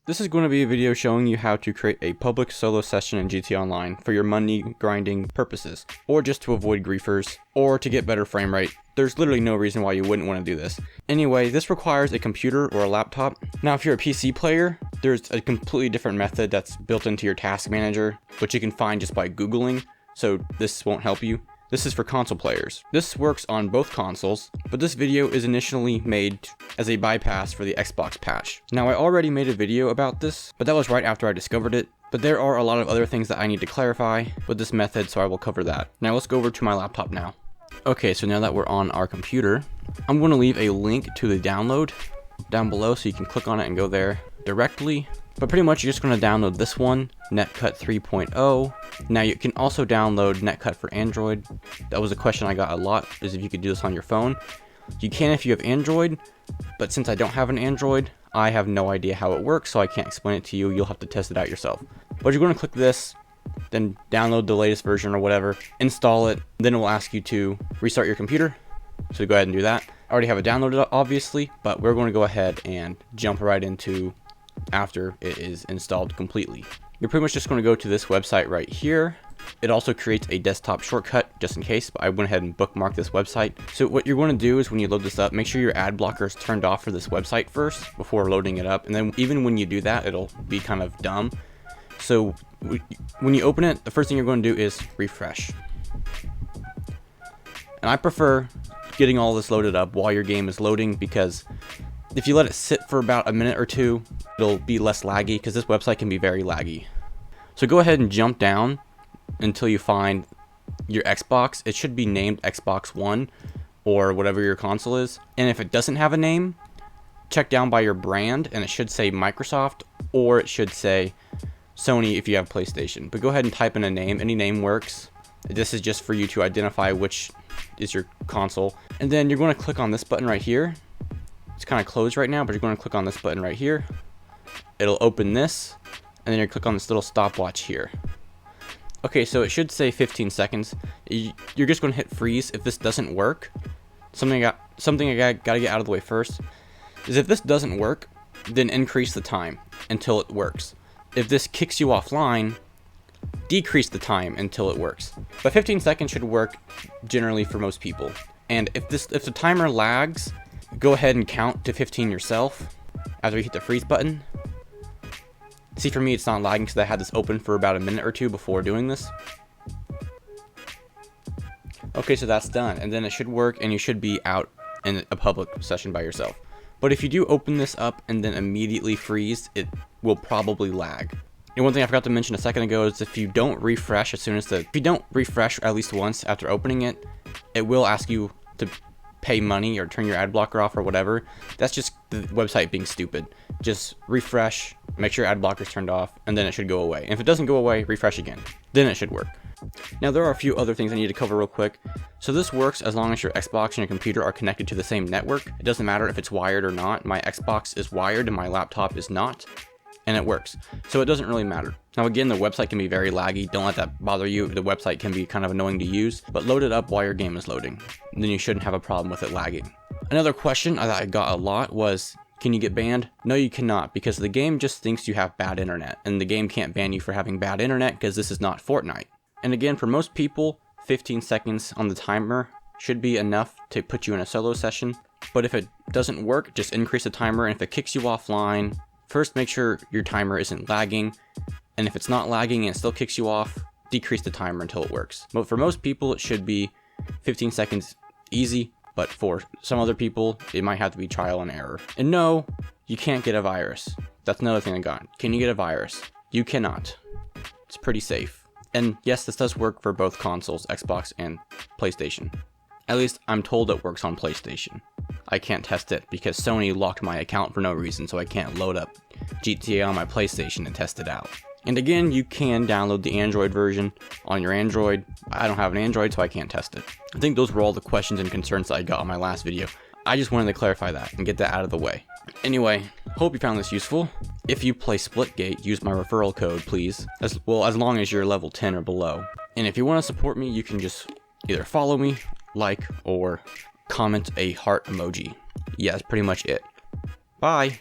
This is going to be a video showing you how to create a public solo session in GTA Online for your money grinding purposes, or just to avoid griefers, or to get better frame rate. There's literally no reason why you wouldn't want to do this. Anyway, this requires a computer or a laptop. Now, if you're a PC player, there's a completely different method that's built into your task manager, which you can find just by Googling, so this won't help you. This is for console players. This works on both consoles, but this video is initially made as a bypass for the Xbox patch. Now, I already made a video about this, but that was right after I discovered it. But there are a lot of other things that I need to clarify with this method, so I will cover that. Now let's go over to my laptop now. Okay, so now that we're on our computer, I'm going to leave a link to the download down below so you can click on it and go there directly. But pretty much you're just going to download this one, Netcut 3.0. Now you can also download Netcut for Android. That was a question I got a lot, is if you could do this on your phone. You can if you have Android, but since I don't have an Android, I have no idea how it works, so I can't explain it to you. You'll have to test it out yourself. But you're going to click this, then download the latest version or whatever, install it, then it will ask you to restart your computer. So go ahead and do that. I already have it downloaded, obviously, but we're going to go ahead and jump right into after it is installed completely. You're pretty much just going to go to this website right here. It also creates a desktop shortcut just in case, but I went ahead and bookmarked this website. So what you're going to do is when you load this up, make sure your ad blocker is turned off for this website first before loading it up. And then even when you do that, it'll be kind of dumb. So when you open it, the first thing you're going to do is refresh. And I prefer getting all this loaded up while your game is loading, because if you let it sit for about a minute or two, it'll be less laggy, because this website can be very laggy. So go ahead and jump down until you find your Xbox. It should be named Xbox One or whatever your console is. And if it doesn't have a name, check down by your brand and it should say Microsoft, or it should say Sony if you have PlayStation. But go ahead and type in a name. Any name works. This is just for you to identify which is your console. And then you're going to click on this button right here. It's kind of closed right now, but you're going to click on this button right here. It'll open this, and then you click on this little stopwatch here. Okay, so it should say 15 seconds. You're just going to hit freeze if this doesn't work. Something I got to get out of the way first is if this doesn't work, then increase the time until it works. If this kicks you offline, decrease the time until it works. But 15 seconds should work generally for most people. And if the timer lags, go ahead and count to 15 yourself after you hit the freeze button. See, for me, it's not lagging because I had this open for about a minute or two before doing this. Okay, so that's done, and then it should work, and you should be out in a public session by yourself. But if you do open this up and then immediately freeze, it will probably lag. And one thing I forgot to mention a second ago is if you don't refresh if you don't refresh at least once after opening it, it will ask you to pay money or turn your ad blocker off or whatever. That's just the website being stupid. Just refresh, make sure your ad blocker is turned off, and then it should go away. And if it doesn't go away, refresh again. Then it should work. Now, there are a few other things I need to cover real quick. So this works as long as your Xbox and your computer are connected to the same network. It doesn't matter if it's wired or not. My Xbox is wired and my laptop is not, and it works. So it doesn't really matter. Now again, the website can be very laggy. Don't let that bother you. The website can be kind of annoying to use, but load it up while your game is loading. And then you shouldn't have a problem with it lagging. Another question that I got a lot was, can you get banned? No, you cannot, because the game just thinks you have bad internet, and the game can't ban you for having bad internet because this is not Fortnite. And again, for most people, 15 seconds on the timer should be enough to put you in a solo session. But if it doesn't work, just increase the timer, and if it kicks you offline, first make sure your timer isn't lagging, and if it's not lagging and it still kicks you off, decrease the timer until it works. But for most people, it should be 15 seconds easy, but for some other people, it might have to be trial and error. And no, you can't get a virus. That's another thing I got. Can you get a virus? You cannot. It's pretty safe. And yes, this does work for both consoles, Xbox and PlayStation. At least I'm told it works on PlayStation. I can't test it because Sony locked my account for no reason, so I can't load up GTA on my PlayStation and test it out. And again, you can download the Android version on your Android. I don't have an Android, so I can't test it. I think those were all the questions and concerns that I got on my last video. I just wanted to clarify that and get that out of the way. Anyway, hope you found this useful. If you play Splitgate, use my referral code, please. As long as you're level 10 or below. And if you want to support me, you can just either follow me, like, or comment a heart emoji. Yeah, that's pretty much it. Bye!